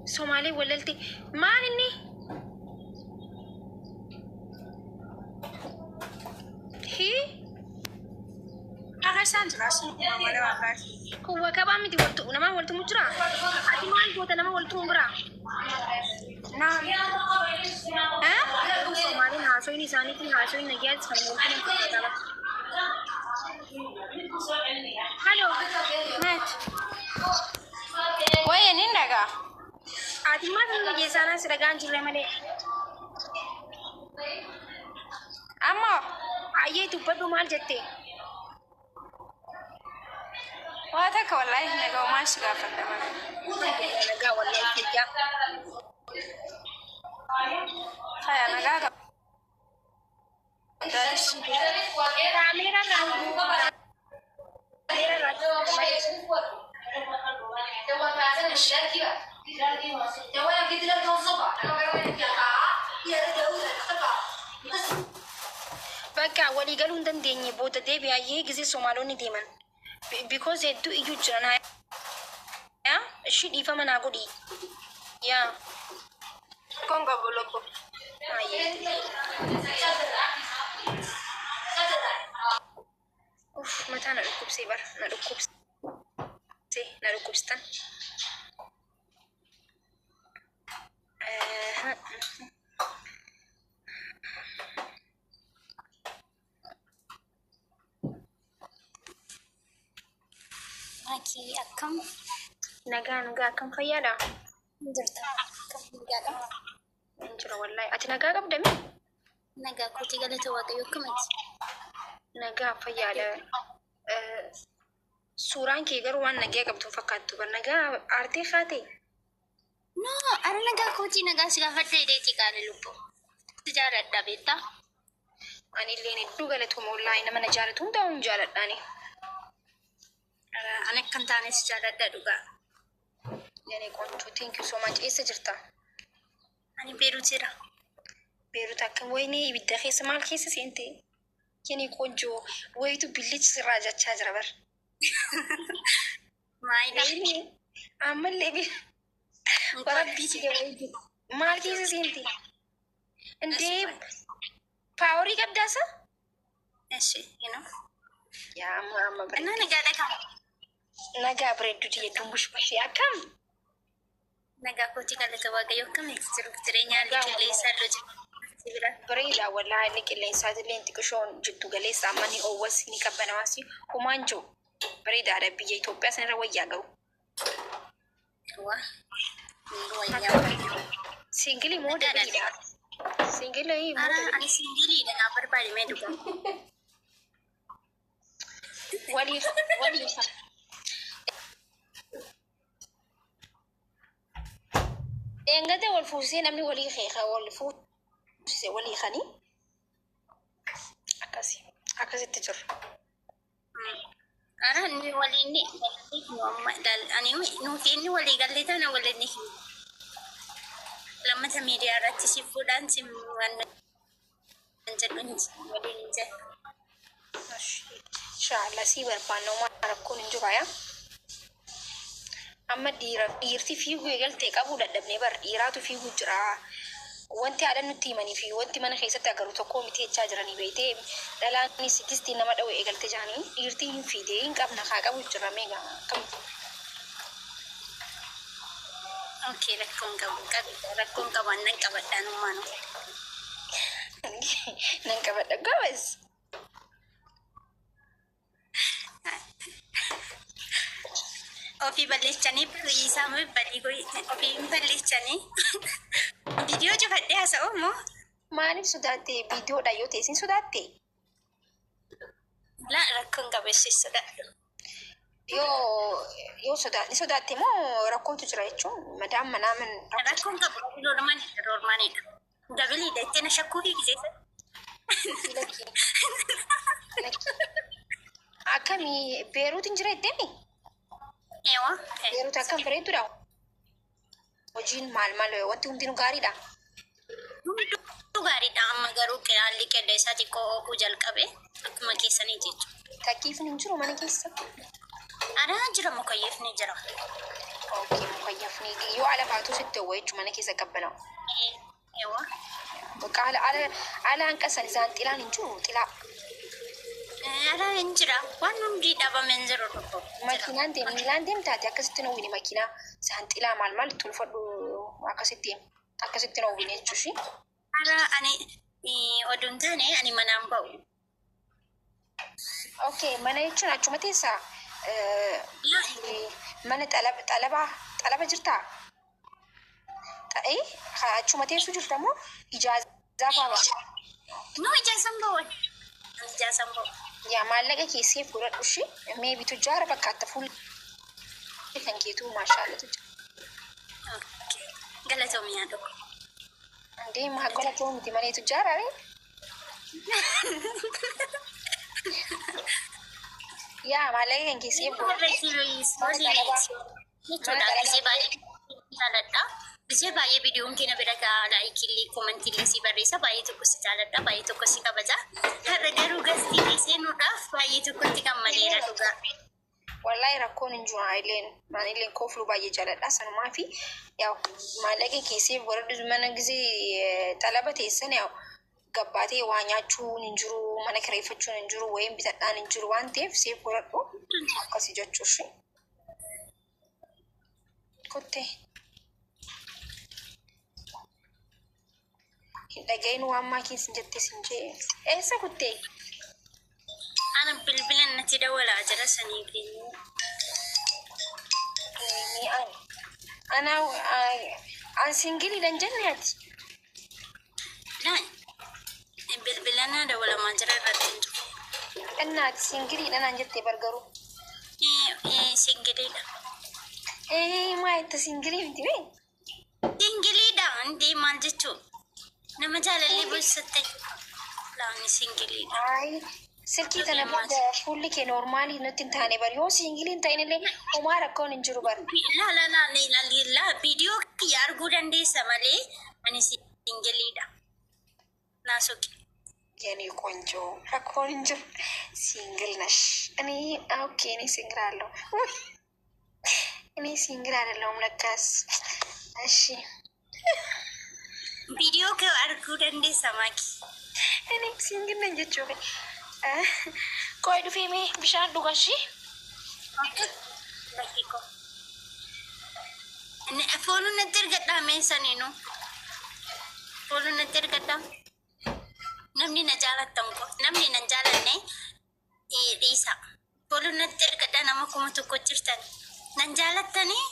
Somali walalti maan inni hi akasan rasu mala wakas kuwa kaba miti waltu nama waltu mujra ati maan bota nama waltu mujra na Somali haso ini sani ki haso ini nagyat kan waltu mujra hello net waye nindaga ati maan inni sana siragan jirre male amma aye tu badu mal jette wata ka wallahi naga ma shiga fadda mana naga wallahi ya kaya naga ga kamera baka wali galun dan denye bota debi aye gizi somaloni deman because it do you jana ya shidi fa mana gudi ya konga boloko aye uf mata na dukubse bar na dukubstan Aki akkam naga kan fayyada jirta akkam nagaadha injira wallahi ati naga qabdami nagaa kooti galata waaqayyo akkamitti naga fayyada suuraan kee garuu waan nagee qabdu fakkaattu bar naga aartee faate no ara nagaa kooti nagaa si gaafadha ideeti qaale lubbu jaaladha beektaa ani illee hedduu galatuma wallahi nama na jaalatu hundaa'uun jaaladhaani ana kan taane si jaaladha dhugaa yani kontu thank you so much eessa jirta ani beerut jira beerut akka wayni ibidda keessa maal keessa seente yani konjo waytu billich sirraa jachaa jira bar maayidha ammallee bi warabbiiti waytu maal keessa seente indee paaworii qabdaasa eshi you know yaa amma bar ana nagaadha kam nagaa bareedduuti jedhuun bushbushii akkam nagaa kooti galata waaqayyo akkamitti jiruuf jireenya haalli qilleensaa illee jira bareeda wallahi haalli qilleensaa illee xiqqishoon jiddu galeessa amma ni oowwas ni qabbanamaasi humaan jiru bareedaadha biyya Itoophiyaa sanarra wayyaa gahu singilii moo dabiidha singilii ara ani singiliidha naa barbaadamee dhugaa waliif engate wal fuusee namni walii keeka wal fuusise walii kani akkasitti jiru ara ni waliin ani nuti inni walii gallee tana waliin lammata miidiyaa irratti si fuudhaan si waan jedhuun waliin jedhu inshallah si barbaanna waan rakkoon hin jiru yaa amma dhiirti fiiguu eegaltee qabuu dadhabnee bar dhiiraatu fiiguu jira wanti haadha nutti himanii fi wanti mana keessatti agarru tokko miti jechaa jiranii beeytee dhalaanni sitistii nama dhawee eegalte jaanii dhiirtii hin fiidee hin qabna haa qabu jira meeqa kam okay rakkoon qaban nan qabadhaan umaanu nan qabadha gabas ofii balleechanii isaa moo balii ofii balleechanii viidiyoo cufadhee haasa'u moo maaliif sodaatte viidiyoodha yoo teessin sodaatte la rakkoon qabeessis sodaadhu yoo sodaatte moo rakkootu jira jechuun madaan manaa man rakkoon qabu roormaanidha dabiliidha ittiin shakkuu fi giseessa Akkami Beeruutiin jira ittemi? Ewa. Beeruut akkam bareedduudha. Hojiin maal wanti hundinuu gaariidha. Hunduu gaariidha amma garuu qiraalli qeedda isaa xiqqoo ookuu jalqabe akkuma keessanii jechuudha. Takkiifni hin jiru mana keessa. Adaa jira mukayyeefni jira. Okay, mukayyafni yoo ala baatu sitti ho'u jechuun mana keessa qabbanaa'u. Ewa. Bakka ala hanqasan isaan xilaan hin jiru xilaa. Adaa hin jira waan hundi dhabame hin jiru tokko. Makiinaan miilaan deemtaate akkasitti hin hawwine makiinaa isaan xilaa maal itti ulfadhu akkasitti hin hawwine jechuushi. Adaa ani oduun taane ani manaan ba'u. Okay, mana jechuun achuma teessaa mana xalaba jirtaa? Achuma teessu jirta moo ijaazaa baaba? No ijaasan ba'u. Ijaasan ba'u. Yaa maallaqa keessee fudhadhu shi mee bitu jaara fakkaata fuul kan keetu maashaalatu jira. Galatoomiyaa tokko. Andee maa galatoo miti maleetu jaarare? Yaa maallaqa kan keessee Bisee baay'ee viidiyoon keenya bira gahaa laayikillee koomantiillee si barreessa baay'ee tokko si jaaladha baay'ee tokko si kabaja har'a garuu gastii seenuudhaaf baay'ee tokkotti gammaleera dhugaa. Wallahi rakkoon hin jiru maanilleen koofluu baay'ee jaaladha sanumaa fi yaa maallaqa keessee warra mana gisee xalaba teessan yaa gabbaatee waa nyaachuun hin jiru mana kireeffachuun hin jiru wayiin bitadhaan hin jiru waan ta'eef seef godhadhu akkasii jechuushi. Kuttee. Dhagayin waan maakiin sin jettee sin jee eessa kuttee? Ana bilbila natti dawwalaa jira sanii kennu. An singiliidhaan jenne ati? Bilbila na dawwalamaa jira irratti hin jiru. Annaati singiliidhaan an jettee bargaruu? Singiliidha. Maa itti singilii miti mee? Singiliidhaan maal jechuun? Nama jaalallee bosatte laani singiliidha. Silkii tana booda fuulli kee noormaalii nutti hin taane bari yoo singiliin ta'inillee homaa rakkoon hin jiru bari. La viidiyoo kiyya arguu dandeessa malee ani singiliidha. Naasuki. Yeni ቆንጆ rakkoon hin jiru. Singil nash. Okay, ni singil አለው. እኔ ሲንግል አይደለሁም ለካስ። እሺ ቪዲዮ ከአርጉ dandeessa maaki. እኔ ሲንግል ነኝ jechuudha. ቆይ ዱፌ ሜ bishaan dhuga እሺ. Bakiko. Fooluu natti ergadhaa meessanii nu. Fooluu natti ergadhaa. Namni na jaalattan ko namni na jaalanne dhiisa. Fooluu natti ergadhaa nama kuma tokko jirtan. Nan jaalattanii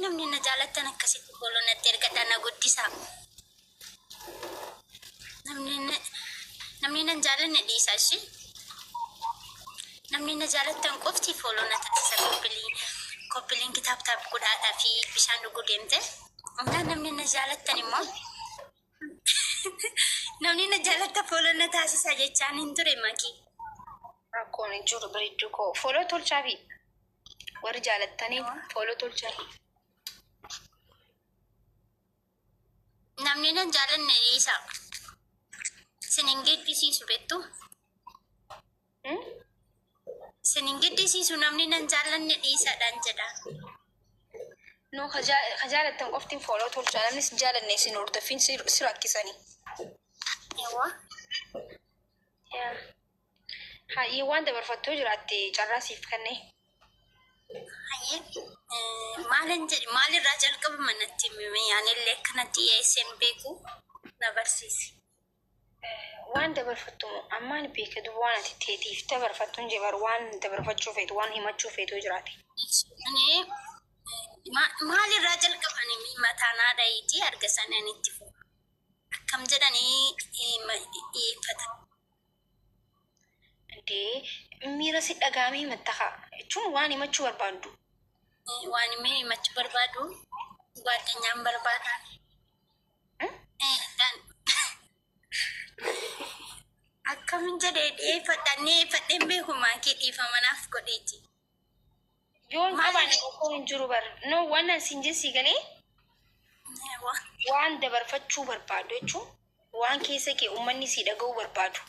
namni na jaalattan akkasitti fooluu natti ergadhaa na guddisaa. Namni nan jaalanne dhiisa ishee. Namni na jaalattan qofti fooluu na taasisa koppiliin kitaabtaaf godhaadhaa fi bishaan dhuguu deemte. Namni na jaalattan immoo namni na jaalatta fooloo na taasisa jechaan hin ture makii. Rakkoon hin jiru bareedduu koo fooloo tolchaa fi warri jaalattanii fooloo tolchaa. Namni na jaalanne dhiisa. Sinin geddisiisu beektu. Sinin geddisiisu namni na jaalanne dhiisaadhaan jedha. No jaalattan qoftiin fooloo tolchaa namni sin jaalanne sin hordofin si rakkisanii. Hayyee waan dabarfattoo jiraatte carraa siif kennee. Hayyee maalirraa jalqabama natti himime yaanillee akkanatti dhiyeesseen beeku na barsiisi. Waan dabarfattu ammaan beeka duba waan ati teetiif dabarfattuun jebar waan dabarfachuu feetu waan himachuu feetu jiraate. Maalirraa jalqabanii mataan haadhayiitii arga sanaan itti fuudha. Akkam jedhanii dhiyeeffatan. Miira si dhagaamee himattakaa jechuun waan himachuu barbaaddu. Waan himachuu barbaadu guddanyaan barbaadan. Kamin jadi fadhee beekuma keetiif amanaaf godheeti. Yoon qaban ko hin jiru bar. No wannan sinjisi galee waan dabarfachuu barbaadu jechuun waan keessa kee uummanni si dhaga'uu barbaadu.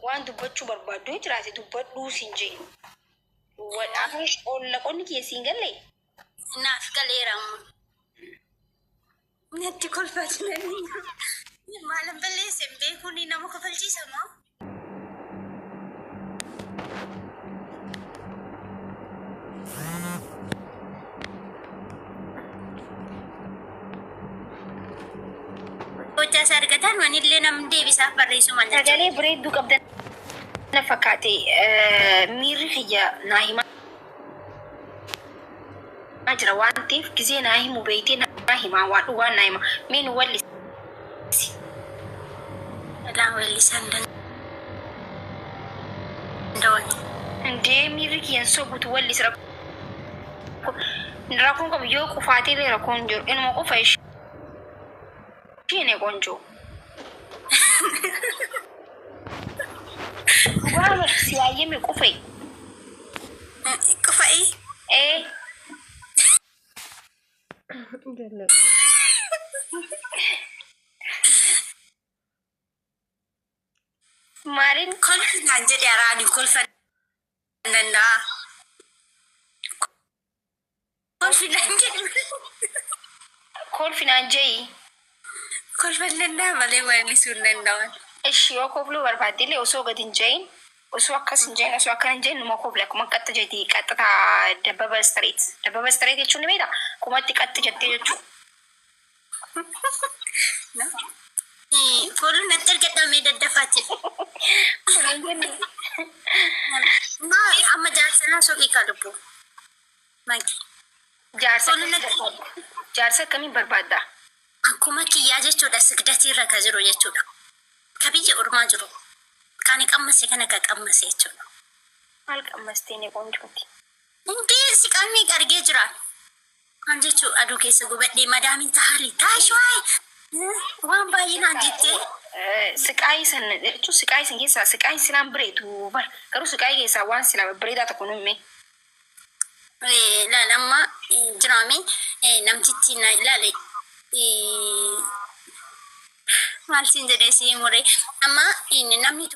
Waan dubbachuu barbaadu jiraate dubbadhuu sinjee. Afaan ollaqonni keessi hin galle. Naaf galeeramu. Natti kolfatu maalan balleesse beekuu ni nama kofalchiisa moo? Hojjaa isaa argataan wanillee namni deebisaaf barreessu maal jechuudha? Sagalee bareedduu qabdan na fakkaate miirri kiyya naa himaa jira waan ta'eef gisee naa himu beeytee naa himaa waan dhugaan naa hima mee nu wallisi. Dhaan wallisan danda'an. Indee miirri kiyyan sobutu wallisi rakkoon qabu yoo qufaatee rakkoon jiru inuma qofa ishee. Tiene konjo. Wala si aye me kufai. Kufai? Marin kolfina jadi arani kolfan nanda. Kolfina jai. Kolfan nanda malee waan isuun danda'an. Eshi yoo koflu barbaadillee osoo gadi hin jahin osoo akkas hin jahin osoo akka hin jahin numa kofle akkuma qaxxa jetti qaxxata dabbaba street. Dabbaba street jechuun ni beektaa? Kumatti qaxxi jettee jechuudha. Fooluu natti argadhamee daddafaati. Amma jaarsanaa soqii kalubbu. Maki. Jaarsa akkamiin barbaaddaa? Akkuma kiyyaa jechuudha sigdatii irra ka jiru jechuudha. Ka biyya ormaa jiru. Kan qammase kana ka qammase jechuudha. Maal qammastee ni qoonjooti? Indee si qalmii argee jira. Kan jechuun aduu keessa gubadhee madaamin tahaali. Taashuwaay! Waan baay'inaan jettee. Siqaayi san jechuun siqaayi san keessaa siqaayi silaan bireetu bar garuu siqaayi keessaa waan silaa bireedaa tokko nuume. Laalamma jiraame namtichi na ilaale. Maal siin jedhee si muree amma namni